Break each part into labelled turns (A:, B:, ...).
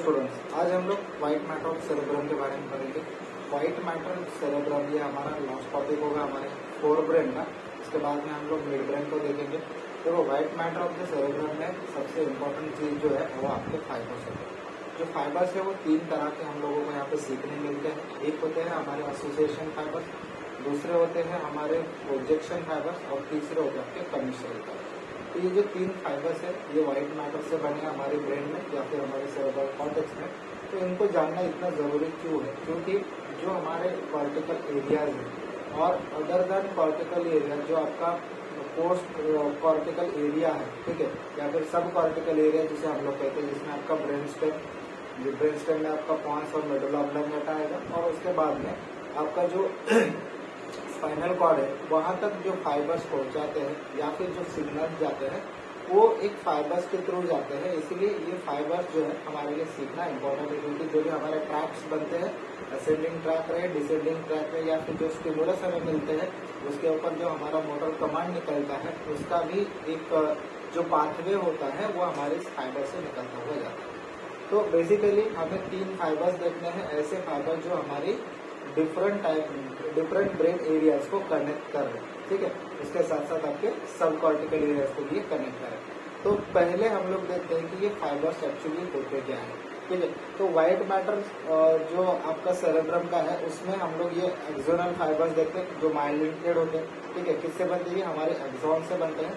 A: Students, आज हम लोग व्हाइट मैटर ऑफ सेरेब्रम के बारे में पढ़ेंगे। व्हाइट मैटर सेरेब्रम ये हमारा लास्ट टॉपिक होगा हमारे फोर ब्रेन का। इसके बाद में हम लोग मिड ब्रेन को देखेंगे। तो white matter of the cerebrum में सबसे इम्पोर्टेंट चीज जो है वो आपके फाइबर्स होते हैं। जो फाइबर्स है वो तीन तरह के हम लोगों को यहाँ पे सीखने मिलते हैं। एक होते हैं हमारे एसोसिएशन फाइबर्स, दूसरे होते हैं हमारे प्रोजेक्शन फाइबर्स और तीसरे होते हैं आपके कमिश्नल फाइबर्स। तो ये जो तीन फाइबर्स है ये व्हाइट मैटर से बने हमारे ब्रेन में या फिर हमारे सेरेब्रल कॉर्टेक्स में। तो इनको जानना इतना जरूरी क्यों है? क्योंकि जो हमारे कॉर्टिकल एरियाज है और अदर देन कॉर्टिकल एरिया जो आपका पोस्ट कॉर्टिकल एरिया है, ठीक है, या फिर सब कॉर्टिकल एरिया जिसे हम लोग कहते हैं, जिसमें आपका ब्रेन स्टेम में आपका पॉन्स और मेडुला ऑब्लंगेटा आएगा और उसके बाद में आपका जो स्पाइनल कॉर्ड है वहां तक जो फाइबर्स पहुंचाते हैं या फिर जो सिग्नल जाते हैं वो एक फाइबर्स के थ्रू जाते हैं। इसीलिए ये फाइबर्स जो है हमारे लिए सीखना इम्पोर्टेंट है, क्योंकि जो भी हमारे ट्रैक्स बनते हैं, असेंडिंग ट्रैक रहे, डिसेंडिंग ट्रैक रहे, या फिर जो स्टिमुलस हमें मिलते हैं उसके ऊपर जो हमारा मोटर कमांड निकलता है उसका भी एक जो पाथवे होता है वो हमारे फाइबर से निकलता हुआ जाता है। तो बेसिकली हमें तीन फाइबर्स देखने हैं, ऐसे फाइबर जो हमारी डिफरेंट ब्रेन एरियाज को कनेक्ट कर रहे हैं, ठीक है। इसके साथ साथ आपके सब कॉर्टिकल एरियाज को भी कनेक्ट कर रहे हैं। तो पहले हम लोग देखते हैं कि ये फाइबर्स एक्चुअली होते क्या है, ठीक है। तो व्हाइट मैटर जो आपका सेरेब्रम का है उसमें हम लोग ये एक्सोनल फाइबर्स देखते हैं जो माइलिनेटेड होते हैं, ठीक है। किससे बनते हैं? हमारे एक्सॉन से बनते हैं।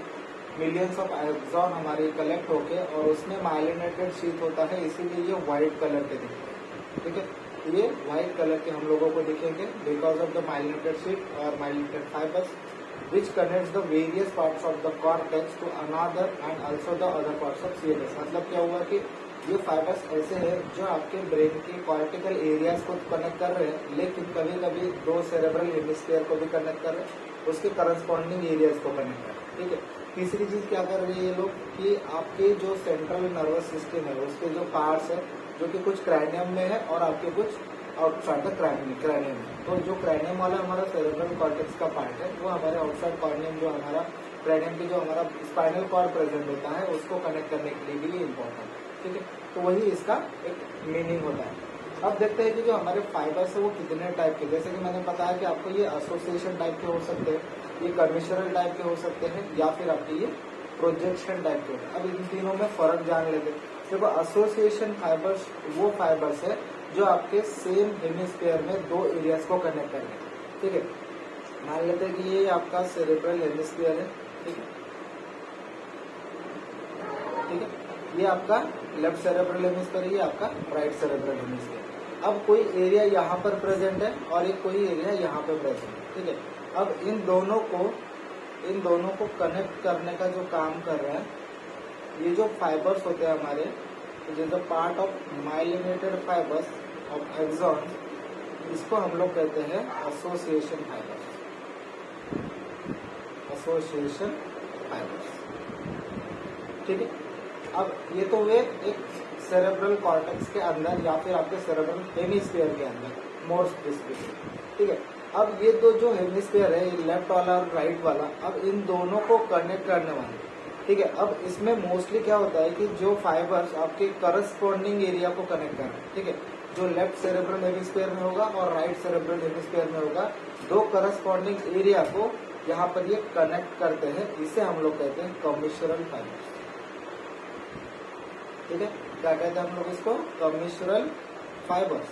A: मिलियंस ऑफ एक्सॉन हमारे कलेक्ट होके और उसमें माइलिनेटेड शीट होता है, इसीलिए ये व्हाइट कलर के दिखते हैं, ठीक है। ये व्हाइट कलर के हम लोगों को दिखेंगे because of the myelinated sheath और myelinated fibres which connects the various parts of the cortex to another and also the other parts of CNS। मतलब क्या हुआ कि ये फाइबर्स ऐसे हैं जो आपके ब्रेन के कॉर्टिकल एरियाज को कनेक्ट कर रहे हैं, लेकिन कभी कभी दो सेरेब्रल हेमिस्फीयर को भी कनेक्ट कर रहे हैं, उसके करस्पॉन्डिंग एरियाज को कनेक्ट कर रहे हैं, ठीक है। तीसरी चीज क्या कर रही है ये लोग कि आपके जो सेंट्रल नर्वस सिस्टम है उसके जो पार्ट्स है जो कि कुछ क्रैनियम में है और आपके कुछ आउटसाइड द क्रैनियम में। तो जो क्रैनियम वाला हमारा सेरेब्रल कॉर्टेक्स का पार्ट है वो हमारे आउटसाइड कॉर्नियम जो हमारा क्रैनियम की जो हमारा स्पाइनल कॉर्ड प्रेजेंट होता है उसको कनेक्ट करने के लिए भी इम्पोर्टेंट है, ठीक है। तो वही इसका एक मीनिंग होता है। अब देखते हैं कि जो हमारे फाइबर्स है वो कितने टाइप के, जैसे कि मैंने बताया कि आपको ये एसोसिएशन टाइप के हो सकते हैं, ये कमिश्नल टाइप के हो सकते हैं, या फिर आपके ये प्रोजेक्शन टाइप के होते हैं। अब इन तीनों में फर्क जान लेते हैं। देखो एसोसिएशन फाइबर्स वो फाइबर्स है जो आपके सेम हेमिस्फीयर में दो एरियाज को कनेक्ट कर रहे हैं, ठीक है। मान लेते हैं कि ये आपका सेरेब्रल हेमिस्फीयर है, ठीक है, ठीक है। ये आपका लेफ्ट सेरेब्रल हेमिस्फीयर है, ये आपका राइट सेरेब्रल हेमिस्फीयर। अब कोई एरिया यहाँ पर प्रेजेंट है और एक कोई एरिया यहाँ पर प्रेजेंट है, ठीक है। अब इन दोनों को कनेक्ट करने का जो काम कर रहा है ये जो फाइबर्स होते हैं हमारे, जो the part of myelinated fibres of axon, इसको हम लोग कहते हैं एसोसिएशन फाइबर्स, एसोसिएशन फाइबर्स, ठीक है। अब ये तो वे एक सेरेब्रल कॉर्टेक्स के अंदर या फिर आपके सेरेब्रल हेमिस्फीयर के अंदर मोर स्पेसिफिक, ठीक है। अब ये दो जो हेमिस्फीयर है, लेफ्ट वाला और राइट वाला, अब इन दोनों को कनेक्ट करने वाले, ठीक है। अब इसमें मोस्टली क्या होता है कि जो फाइबर्स आपके करस्पॉन्डिंग एरिया को कनेक्ट कर रहे हैं, ठीक है, जो लेफ्ट सेरेब्रल हेमिस्फीयर में होगा और राइट सेरेब्रल हेमिस्फीयर में होगा, दो करस्पॉन्डिंग एरिया को यहाँ पर ये कनेक्ट करते हैं। इसे हम लोग कहते हैं कमिश्नल फाइबर्स, ठीक है। क्या कहते हैं हम लोग इसको? कमिश्नल फाइबर्स,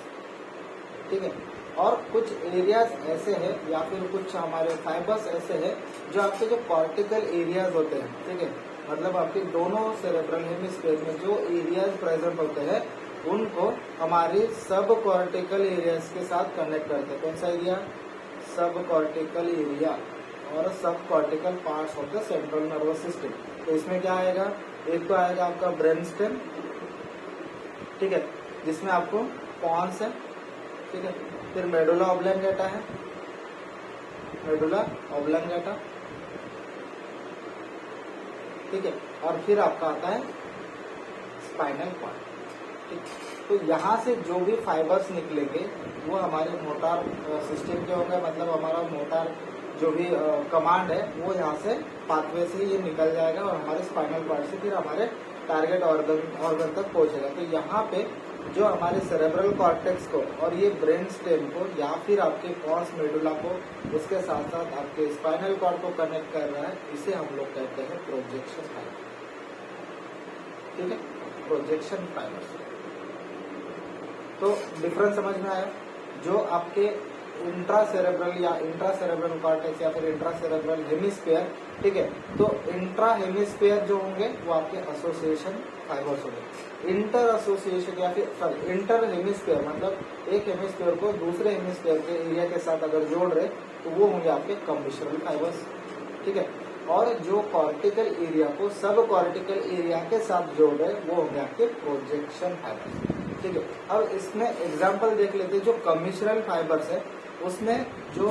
A: ठीक है। और कुछ एरियाज ऐसे हैं या फिर कुछ हमारे फाइबर्स ऐसे हैं जो आपके जो कॉर्टिकल एरियाज होते हैं, ठीक है, मतलब आपके दोनों सेरेब्रल हेमिस्फीयर में जो एरियाज प्रेजेंट होते हैं उनको हमारे सब कॉर्टिकल एरियाज के साथ कनेक्ट करते हैं। कौन सा एरिया? सब कॉर्टिकल एरिया और सब cortical parts of the central nervous system. तो इसमें क्या आएगा? एक तो आएगा आपका ब्रेन स्टेम, ठीक है, जिसमें आपको पॉन्स है, ठीक है, फिर मेडुला ऑब्लंगेटा है, मेडुला ऑब्लंगेटा, ठीक है, और फिर आपका आता है स्पाइनल कॉर्ड, ठीक। तो यहाँ से जो भी फाइबर्स निकलेंगे वो हमारे मोटार सिस्टम के होंगे, मतलब हमारा मोटार जो भी कमांड है वो यहाँ से पाथवे से ये निकल जाएगा और हमारे स्पाइनल कॉर्ड से फिर हमारे टारगेट ऑर्गन तक पहुंचेगा। तो यहाँ पे जो हमारे सेरेब्रल कॉर्टेक्स को और ये ब्रेन स्टेम को या फिर आपके पॉन्स मेडुला को उसके साथ साथ आपके स्पाइनल कॉर्ड को कनेक्ट कर रहा है, इसे हम लोग कहते हैं प्रोजेक्शन फाइबर। ठीक है, प्रोजेक्शन फाइबर। तो डिफरेंस समझ में आया? जो आपके इंट्रा सेरेब्रल या इंट्रा सेरेब्रल कॉर्टेक्स या फिर इंट्रा सेरेब्रल हेमिस्फीयर, ठीक है, तो इंट्रा हेमिस्फीयर जो होंगे वो आपके एसोसिएशन फाइबर्स होंगे। इंटर एसोसिएशन या फिर सॉरी इंटर हेमिस्फीयर मतलब एक हेमिस्फीयर को दूसरे हेमिस्फीयर के एरिया के साथ अगर जोड़ रहे तो वो होंगे आपके कम्बिशनल फाइबर्स। ठीक है, और जो कॉर्टिकल एरिया को सब कॉर्टिकल एरिया के साथ जोड़ रहे वो होंगे आपके प्रोजेक्शन फाइबर्स। ठीक है, अब इसमें एग्जाम्पल देख लेते हैं। जो कमिश्नल फाइबर्स है उसमें जो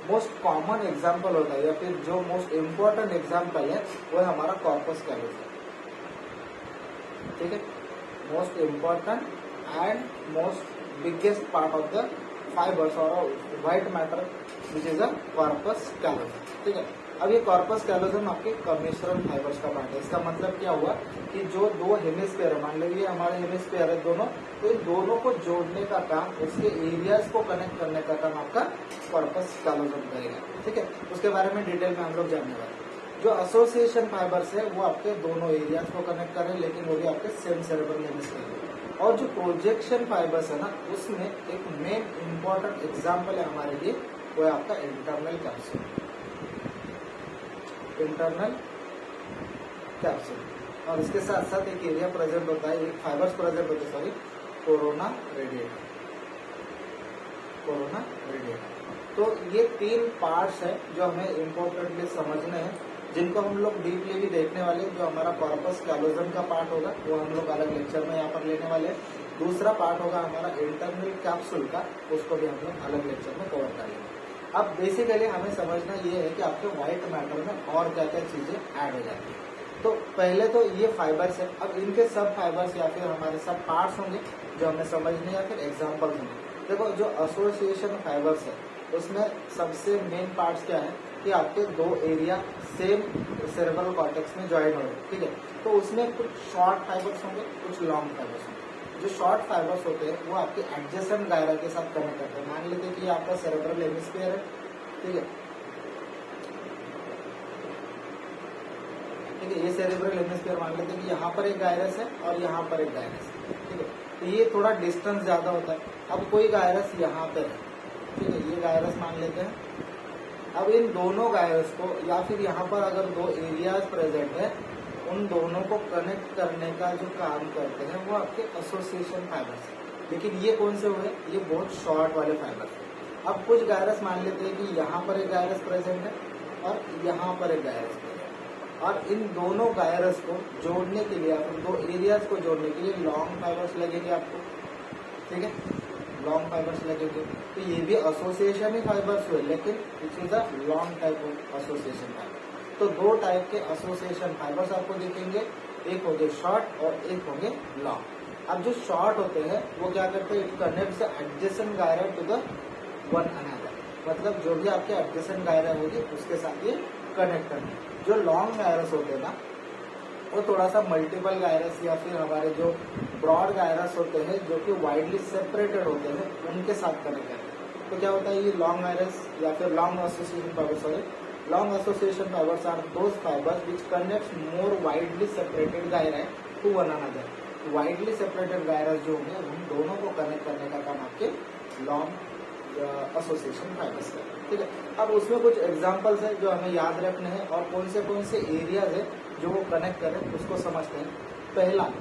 A: मोस्ट कॉमन एग्जाम्पल होता है या फिर जो मोस्ट इम्पोर्टेंट एग्जाम्पल है वो है हमारा कॉर्पस कैलोसम। ठीक है, most important and most biggest part of the fibres और white matter which is a corpus callosum. ठीक है, अब ये कॉर्पस कैलोसम आपके कमिश्नल फाइबर्स का पार्ट है। इसका मतलब क्या हुआ कि जो दो हेमिस्फीयर है, मान लीजिए हमारे हेमिस्फीयर है दोनों, तो इन दोनों को जोड़ने का काम, उसके एरियाज को कनेक्ट करने का काम आपका कॉर्पस कैलोसम करेगा। ठीक है, उसके बारे में डिटेल में हम लोग जानने वाले हैं। जो एसोसिएशन फाइबर्स है वो आपके दोनों एरियाज को कनेक्ट कर रहे हैं, लेकिन वो भी आपके सेम सेरेब्रल हेमिस्फीयर। और जो प्रोजेक्शन फाइबर्स है ना, उसमें एक मेन इंपॉर्टेंट एग्जाम्पल है हमारे लिए, वो है आपका इंटरनल कैप्सूल। इंटरनल कैप्सूल, और इसके साथ साथ एक एरिया प्रेजेंट होता है, एक फाइबर्स प्रेजेंट होते हैं, sorry, corona radiator. Corona radiator. तो ये तीन पार्ट्स हैं जो हमें इम्पोर्टेंटली समझने हैं, जिनको हम लोग डीपली भी देखने वाले हैं। जो हमारा कॉर्पस कैलोसम का पार्ट होगा वो हम लोग अलग लेक्चर में यहाँ पर लेने वाले हैं। दूसरा पार्ट होगा हमारा इंटरनल कैप्सूल का, उसको भी हम लोग अलग लेक्चर में कवर कर लेंगे। अब बेसिकली हमें समझना ये है कि आपके व्हाइट मैटर में और क्या क्या चीजें ऐड हो जाती है। तो पहले तो ये फाइबर्स है, अब इनके सब फाइबर्स या फिर हमारे सब पार्ट्स होंगे जो हमें समझने या फिर एग्जाम्पल्स होंगे। देखो, जो एसोसिएशन फाइबर्स है उसमें सबसे मेन पार्ट्स क्या है कि आपके दो एरिया सेम सेरेब्रल कॉर्टेक्स में ज्वाइन हो रहे हैं। ठीक है, तो उसमें कुछ शॉर्ट फाइबर्स होंगे, कुछ लॉन्ग फाइबर्स होंगे। जो शॉर्ट फाइबर्स होते हैं वो आपके एडजेसेंट गायरा के साथ कनेक्ट करते हैं। मान लेते हैं कि आपका सेरेब्रल हेमिस्फीयर है। ठीक है, ठीक है, ये सेरेब्रल हेमिस्फीयर मान लेते हैं कि यहाँ पर एक गायरस है और यहाँ पर एक गायरस है। ठीक है, तो ये थोड़ा डिस्टेंस ज्यादा होता है। अब कोई गायरस यहाँ पे है, ठीक है, ये गायरस मान लेते हैं। अब इन दोनों गायरस को या फिर यहाँ पर अगर दो एरियाज प्रेजेंट है, उन दोनों को कनेक्ट करने का जो काम करते हैं वो आपके एसोसिएशन फाइबर्स है। लेकिन ये कौन से हुए? ये बहुत शॉर्ट वाले फाइबर्स है। अब कुछ गायरस मान लेते हैं कि यहाँ पर एक गायरस प्रेजेंट है और यहाँ पर एक गायरस प्रेजेंट है, और इन दोनों गायरस को जोड़ने के लिए, फिर दो एरियाज को जोड़ने के लिए लॉन्ग फाइबर्स लगेंगे आपको। ठीक है, लॉन्ग फाइबर्स लगेंगे। तो ये भी एसोसिएशन ही फाइबर्स हुए, लेकिन it is a long type of association fibre. तो दो टाइप के एसोसिएशन फाइबर्स आपको दिखेंगे, एक होंगे शॉर्ट और एक होंगे लॉन्ग। अब जो शॉर्ट होते हैं वो क्या करते हैं? It connect the adjacent gyri to the one another, मतलब जो भी आपके एडजेसेंट गायरा होगी उसके साथ ये कनेक्ट करना। जो लॉन्ग गायरस होते हैं ना, वो थोड़ा सा मल्टीपल गायरस या फिर हमारे जो ब्रॉड गायरस होते हैं जो कि वाइडली सेपरेटेड होते हैं, उनके साथ कनेक्ट करते हैं। तो क्या होता है, ये लॉन्ग गायरस या फिर long association fibres, sorry, long association fibers are those fibers which connects more widely separated gyri to one another. Widely separated gyri जो होंगे उन दोनों को कनेक्ट करने का काम आपके long association fibers का। ठीक है, अब उसमें कुछ एग्जांपल्स है जो हमें याद रखने हैं और कौन से एरियाज है जो वो कनेक्ट करें उसको समझते हैं। पहला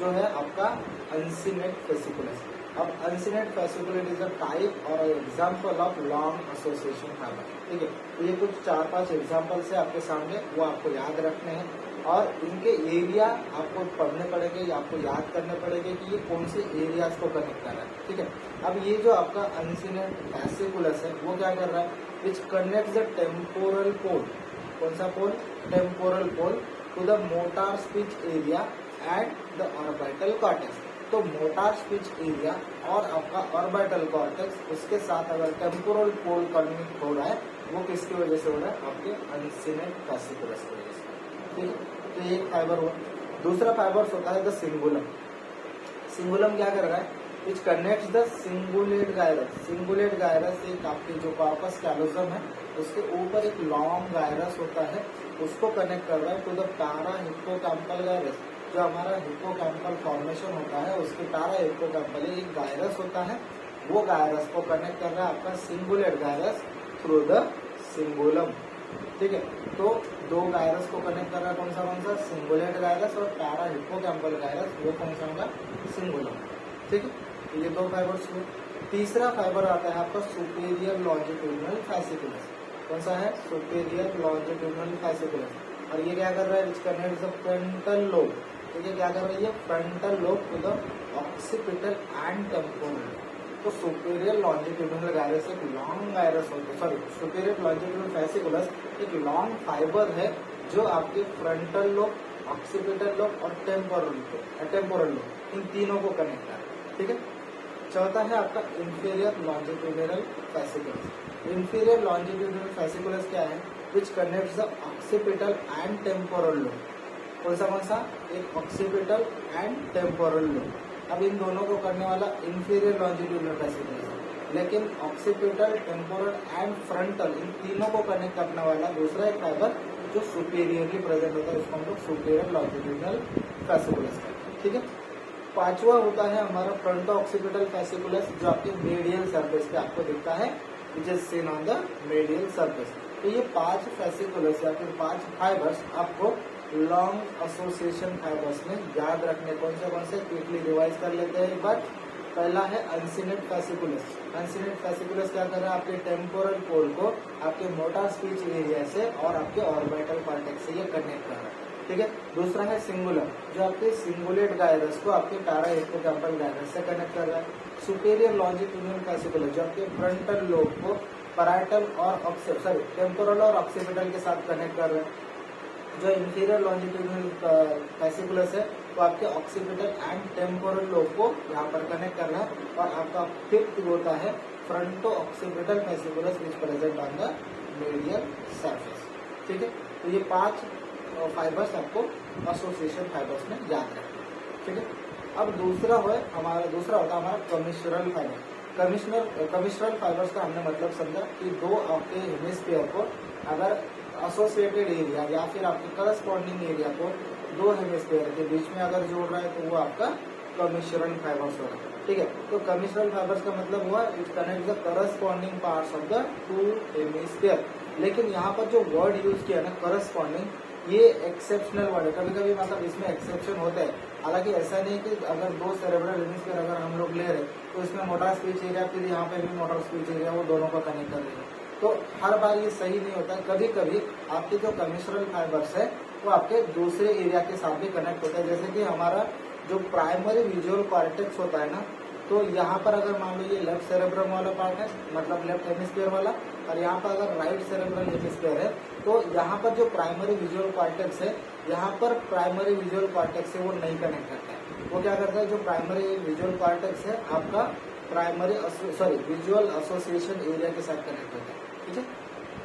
A: जो है आपका अनसिनेट फेसिकुलस। अब uncinate fasciculus is a type और example of long association fibre. ठीक है, तो ये कुछ 4-5 एग्जांपल्स है आपके सामने, वो आपको याद रखने हैं और इनके एरिया आपको पढ़ने पड़ेंगे या आपको याद करने पड़ेंगे कि ये कौन से एरियाज को कनेक्ट कर रहा है। ठीक है, अब ये जो आपका अनसिनेट फेसिकुलस है वो क्या कर रहा है? Which connect the temporal pole, कौन सा pole? Temporal pole to the motor speech area and the orbital cortex. तो मोटार स्पीच एरिया और आपका ऑर्बिटल कॉर्टेक्स, उसके साथ अगर टेम्पोरल पोल कनेक्ट हो रहा है वो किसकी वजह से हो रहा है? आपके अनसिनेट फेसिकुलस की वजह से। ठीक है, तो ये एक फाइबर हुआ। दूसरा फाइबर्स होता है द सिंगुलम। सिंगुलम क्या कर रहा है, which connects the cingulate gyrus. Cingulate gyrus एक आपकी जो कॉर्पस कैलोजम है उसके ऊपर एक लॉन्ग गायरस होता है, उसको कनेक्ट कर रहा है to the parahippocampal gyrus. जो हमारा हिप्पोकैम्पल फॉर्मेशन होता है उसके पैरा हिप्पोकैम्पल एक गायरस होता है, वो गायरस को कनेक्ट कर रहा है आपका सिंगुलेट गायरस थ्रू द सिंगुलम। ठीक है, तो दो गायरस को कनेक्ट कर रहा है कौन सा सिंगुलेट गायरस, और पैरा हिप्पोकैम्पल गायरस वो कौन सा होगा, सिंगुलम। ठीक है, तो ये दो फाइबर्स हुए। तीसरा फाइबर आता है आपका सुपीरियर लॉन्जिट्यूडिनल फैसिकुलस। कौन सा है, सुपीरियर लॉन्जिट्यूडिनल फैसिकुलस। और ये क्या कर रहा है, which connects the frontal lobe. ठीक है, क्या कर रही है, frontal lobe to the occipital and temporal. तो सुपीरियर लॉन्जिट्यूडिनल गायरस एक लॉन्ग गायरस होता है, सॉरी सुपीरियर लॉन्जिट्यूडिनल फैसिकुलस एक लॉन्ग फाइबर है जो आपके फ्रंटल लोब, ऑक्सीपिटल लोब और टेम्पोरल लोब इन तीनों को कनेक्ट कर। ठीक है, चौथा है आपका inferior longitudinal fasciculus. Inferior longitudinal fasciculus क्या है, which connects the occipital and temporal lobe. कौन सा, एक ऑक्सीपिटल एंड टेम्पोरल लोब। अब इन दोनों को करने वाला इंफीरियर लॉन्जिट्यूडिनल फैसिकुलस है, लेकिन ऑक्सीपिटल, टेम्पोरल एंड फ्रंटल इन तीनों को कनेक्ट करने वाला दूसरा एक फाइबर जो सुपीरियरली प्रेजेंट होता है उसको हम लोग सुपीरियर लॉन्जिट्यूडिनल फैसिकुलस है। ठीक है, पांचवा होता है हमारा फ्रंटो ऑक्सीपिटल फैसिकुलस जो आपके मेडियल सरफेस पे आपको दिखता है, which is seen on the medial surface. तो ये 5 फैसिकुलस या फिर 5 फाइबर्स आपको लॉन्ग एसोसिएशन फाइबर्स में याद रखने। कौन से क्विकली रिवाइज कर लेते हैं एक बार। पहला है अनसिनेट फैसिकुलस। अनसिनेट फैसिकुलस क्या कर रहा है, आपके टेम्पोरल पोल को आपके मोटा स्पीच एरिया से और आपके ऑर्बिटल कॉर्टेक्स से ये कनेक्ट कर रहा है। ठीक है, दूसरा है सिंगुलर जो आपके सिंगुलेट गायरस को आपके पैरा हिप्पोकैम्पल गायरस से कनेक्ट कर रहा है। सुपीरियर लॉन्जिट्यूडिनल फैसिकुलस जो आपके फ्रंटल लोब को पैराइटल और टेम्पोरल और ऑक्सीपिटल के साथ कनेक्ट कर रहा है। जो इंफीरियर लॉन्जिट्यूडिनल फैसिकुलस है वो आपके ऑक्सीपिटल एंड टेम्पोरल लोब को यहाँ पर कनेक्ट कर रहा है। और आपका फिफ्थ होता है fronto occipital fasciculus which present on the medial surface. ठीक है, तो ये 5 फाइबर्स आपको एसोसिएशन फाइबर्स में याद रखें। ठीक है, अब दूसरा होता है हमारा कमिश्नरल फाइबर। कमिश्नरल फाइबर्स का हमने मतलब समझा कि दो आपके हेमिस्फीयर को अगर एसोसिएटेड एरिया या फिर आपके करस्पॉन्डिंग एरिया को दो हेमिस्फीयर के बीच में अगर जोड़ रहा है तो वो आपका कमिश्नरल फाइबर्स होगा। ठीक है, तो कमिश्नरल फाइबर्स का मतलब हुआ it connect the corresponding parts of the 2 hemisphere. लेकिन यहाँ पर जो वर्ड यूज किया ना करस्पॉन्डिंग, ये एक्सेप्शनल वर्ड है। कभी कभी मतलब इसमें एक्सेप्शन होता है, हालांकि ऐसा नहीं कि अगर 2 सेरेब्रल हेमिस्फीयर अगर हम लोग ले रहे तो इसमें मोटर स्पीच एरिया फिर यहाँ पे भी मोटर स्पीच एरिया वो दोनों को कनेक्ट कर रही है, तो हर बार ये सही नहीं होता। कभी कभी आपके जो कमिश्नरल फाइबर्स है वो आपके दूसरे एरिया के साथ भी कनेक्ट होता है। जैसे कि हमारा जो प्राइमरी विजुअल कॉर्टेक्स होता है ना, तो यहाँ पर अगर मान लो ये लेफ्ट सेरेब्रम वाला पार्ट है मतलब लेफ्ट हेमिस्फीयर वाला, और यहाँ पर अगर राइट सेरेब्रल हेमिस्फीयर है तो यहाँ पर जो प्राइमरी विजुअल कॉर्टेक्स है यहाँ पर प्राइमरी विजुअल कॉर्टेक्स से वो नहीं कनेक्ट करता है। वो क्या करता है, जो प्राइमरी विजुअल कॉर्टेक्स है आपका विजुअल एसोसिएशन एरिया के साथ कनेक्ट होता है। ठीक है,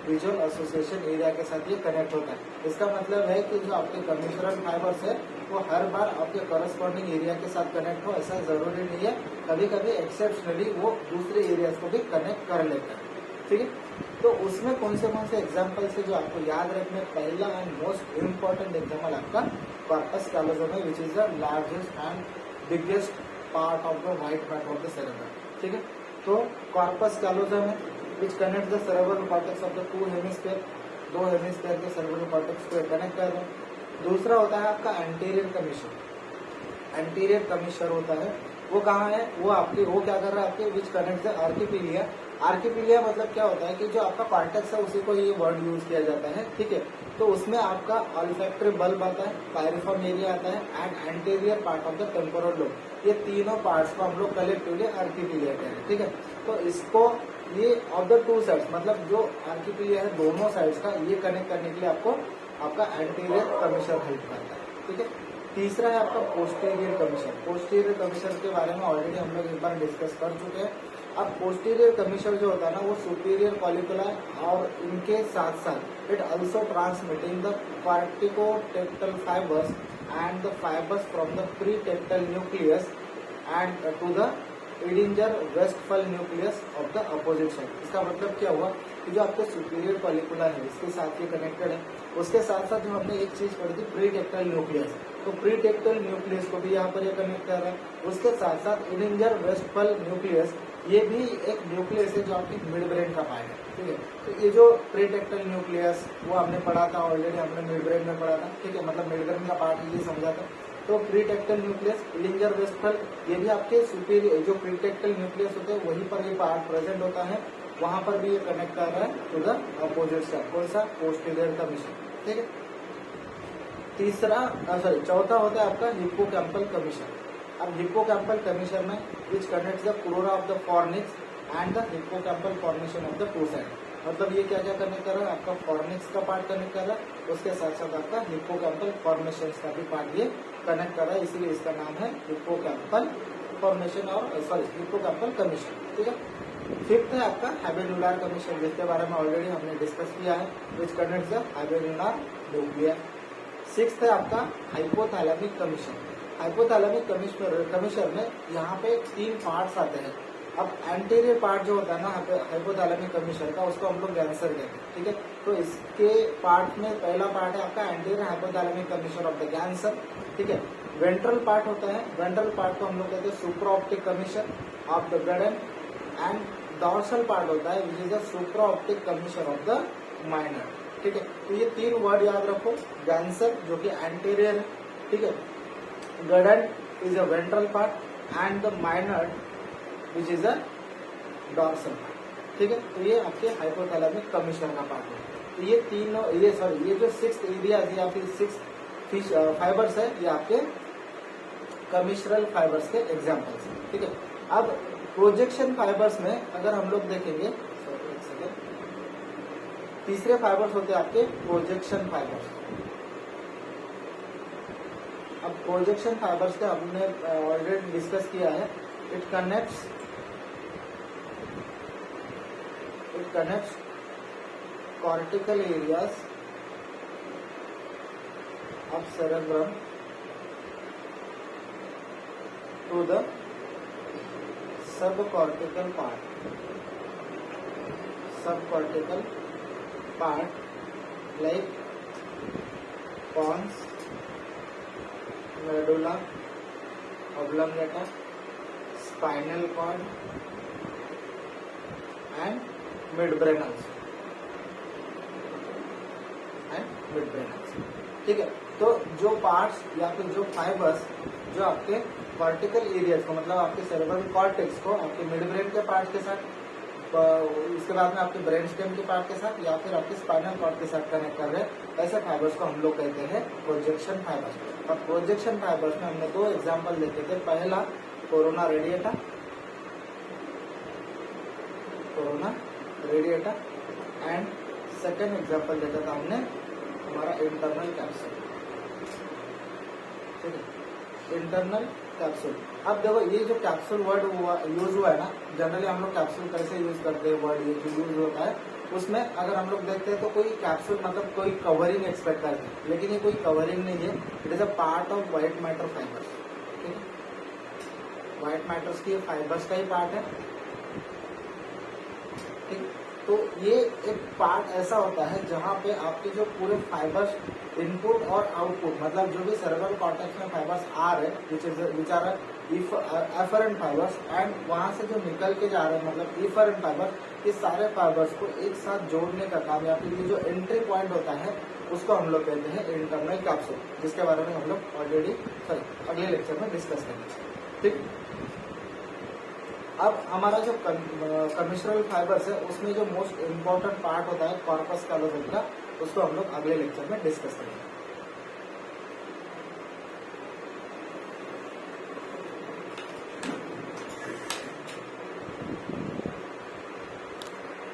A: विजुअल एसोसिएशन एरिया के साथ ये कनेक्ट होता है। इसका मतलब है कि जो आपके कमिश्नरल फाइबर्स है वो हर बार आपके करस्पॉन्डिंग एरिया के साथ कनेक्ट हो ऐसा जरूरी नहीं है, कभी कभी एक्सेप्शनली वो दूसरे एरियाज को भी कनेक्ट कर लेता है। ठीक है, तो उसमें कौन से एग्जाम्पल्स है जो आपको याद रखने। पहला एंड मोस्ट इम्पोर्टेंट एग्जाम्पल आपका कॉर्पस कैलोजम है, which is the largest and biggest part of the white matter of the cerebrum. ठीक है, तो कॉर्पस कैलोजम है which connect the cerebral cortex of the 2 hemisphere, 2 hemisphere के cerebral cortex को connect कर रहे हैं। दूसरा होता है आपका एंटीरियर कमिश्नर। एंटीरियर कमिश्नर होता है वो कहाँ है, वो क्या कर रहा है आपके विच कनेक्ट द आर्किपिलिया। आर्किपिलिया मतलब क्या होता है कि जो आपका कॉर्टेक्स है उसी को ये वर्ड यूज किया जाता है। ठीक है, तो उसमें आपका ऑल्फैक्टरी बल्ब आता है, पायरिफॉर्म एरिया आता है and anterior part of the temporal lobe. ये तीनों पार्ट्स को हम लोग कलेक्टिवली आर्किपिलिया कहते हैं। ठीक है, तो इसको ये ऑफ द 2 साइड्स मतलब जो आर्किपिलिया है दोनों साइड्स का ये कनेक्ट करने के लिए आपको आपका एंटीरियर कमिश्नर हेल्प करता है। ठीक है, तीसरा है आपका पोस्टीरियर कमिश्नर। पोस्टीरियर कमिश्नर के बारे में ऑलरेडी हम लोग एक बार डिस्कस कर चुके हैं। अब पोस्टीरियर कमिश्नर जो होता है ना वो सुपीरियर कॉलिकुला और इनके साथ साथ it also transmitting the corticotectal fibres and the fibres from the pretectal nucleus and to the Edinger Westphal nucleus of the opposite side. इसका मतलब क्या हुआ कि जो आपके सुपीरियर पॉलिकुला है इसके साथ ये कनेक्टेड है, उसके साथ साथ जो हमने एक चीज पढ़ी थी प्री टेक्टाइल न्यूक्लियस, तो प्री टेक्टाइल न्यूक्लियस को भी यहाँ पर ये कनेक्ट कर रहा है। उसके साथ साथ एडिंजर वेस्टफल न्यूक्लियस ये भी एक न्यूक्लियस है जो आपकी मिड ब्रेन का पार्ट है, ठीक है। तो ये जो प्री टेक्टाइल न्यूक्लियस वो हमने पढ़ा था ऑलरेडी, हमने मिड ब्रेन में पढ़ा था, ठीक है, मतलब मिड ब्रेन का पार्ट ये समझा था। तो प्री टेक्टाइल न्यूक्लियस, एडिंजर वेस्टफल, ये भी आपके सुपीरियर जो प्री टेक्टाइल न्यूक्लियस होते हैं वहीं पर ये पार्ट प्रेजेंट होता है, वहां पर भी ये कनेक्ट कर रहा है टू द अपोजिट साइड। कौन सा? पोस्टीरियर कमीशन, ठीक है। चौथा होता है आपका हिप्पोकैम्पल कमीशन। अब हिप्पोकैम्पल कमीशन में which connects the crura of the fornix and the hippocampal formation of the two side. मतलब ये क्या क्या कनेक्ट कर रहा है? आपका फॉर्निक्स का पार्ट कनेक्ट कर रहा है, उसके साथ साथ आपका हिप्पोकैम्पल फॉर्मेशन का भी पार्ट ये कनेक्ट कर रहा है, इसीलिए इसका नाम है हिप्पोकैम्पल फॉर्मेशन और हिप्पोकैम्पल कमीशन, ठीक है। फिफ्थ है आपका हैबेन्यूलर कमीशन, जिसके बारे में ऑलरेडी हमने डिस्कस किया है, which connects the habenular nuclear. Sixth है आपका हाइपोथैलेमिक कमीशन। हाइपोथैलेमिक कमीशन में यहाँ पे 3 पार्ट्स आते हैं। अब एंटीरियर पार्ट जो होता है ना हाइपोथैलेमिक कमीशन का, उसको हम लोग गैंसर कहते हैं, ठीक है। तो इसके पार्ट में पहला पार्ट है आपका anterior hypothalamic commissure of the Ganser, ठीक है। वेंट्रल पार्ट होता है, वेंट्रल पार्ट को हम लोग कहते हैं supraoptic commissure of the Gudden, and dorsal part होता है which is the supraoptic commissure of the Meynert, ठीक है। तो ये 3 वर्ड याद रखो, गैंसर जो कि एंटीरियर है, ठीक है, Gudden is a ventral part and the Meynert which is a dorsal part, ठीक है। तो ये आपके हाइपोथैलेमिक कमीशन का पार्ट है। तो ये तीनों ये जो 6 एरियाज या फिर 6 फाइबर्स है, ये आपके कमिश्रल फाइबर्स के एग्जाम्पल्स हैं, ठीक है। अब प्रोजेक्शन फाइबर्स में अगर हम लोग देखेंगे, तीसरे फाइबर्स होते हैं आपके प्रोजेक्शन फाइबर्स। अब प्रोजेक्शन फाइबर्स का हमने ऑलरेडी डिस्कस किया है। It connects cortical areas of cerebrum to the subcortical part like pons, medulla oblongata, spinal cord and midbrain also, ठीक है। तो जो पार्ट्स या फिर जो फाइबर्स जो आपके कॉर्टिकल एरियाज को, मतलब आपके सेरेब्रल कॉर्टेक्स को आपके मिड ब्रेन के पार्ट के साथ, इसके बाद में आपके ब्रेन स्टेम के पार्ट के साथ या फिर आपके स्पाइनल कॉर्ड के साथ कनेक्ट कर रहे हैं, ऐसे फाइबर्स को हम लोग कहते हैं प्रोजेक्शन फाइबर्स। अब प्रोजेक्शन फाइबर्स में हमने 2 एग्जाम्पल देखे थे। पहला corona radiata and second example देखा था हमने हमारा इंटरनल कैप्सूल, ठीक है, इंटरनल कैप्सूल। अब देखो ये जो कैप्सूल वर्ड यूज हुआ है ना, जनरली हम लोग कैप्सूल कैसे यूज करते हैं, वर्ड ये जो यूज होता है उसमें अगर हम लोग देखते हैं तो कोई कैप्सूल मतलब कोई कवरिंग एक्सपेक्ट करते हैं, लेकिन ये कोई कवरिंग नहीं है, it is a part of white matter fibres, ठीक है। व्हाइट मैटर्स की फाइबर्स का ही पार्ट है, ठीक। तो ये एक पार्ट ऐसा होता है जहाँ पे आपके जो पूरे फाइबर्स इनपुट और आउटपुट, मतलब जो भी सेरेब्रल कॉर्टेक्स में फाइबर्स आ रहे हैं which are efferent fibres, and वहां से जो निकल के जा रहे हैं मतलब इफरेंट फाइबर्स, ये सारे फाइबर्स को एक साथ जोड़ने का काम या फिर ये जो एंट्री पॉइंट होता है उसको हम लोग कहते हैं इंटरनल कैप्सूल, जिसके बारे में हम लोग ऑलरेडी अगले लेक्चर में डिस्कस करेंगे, ठीक। अब हमारा जो कमिश्रल फाइबर्स है उसमें जो मोस्ट इम्पोर्टेंट पार्ट होता है कॉर्पस कैलोजम का, उसको हम लोग अगले लेक्चर में डिस्कस करेंगे।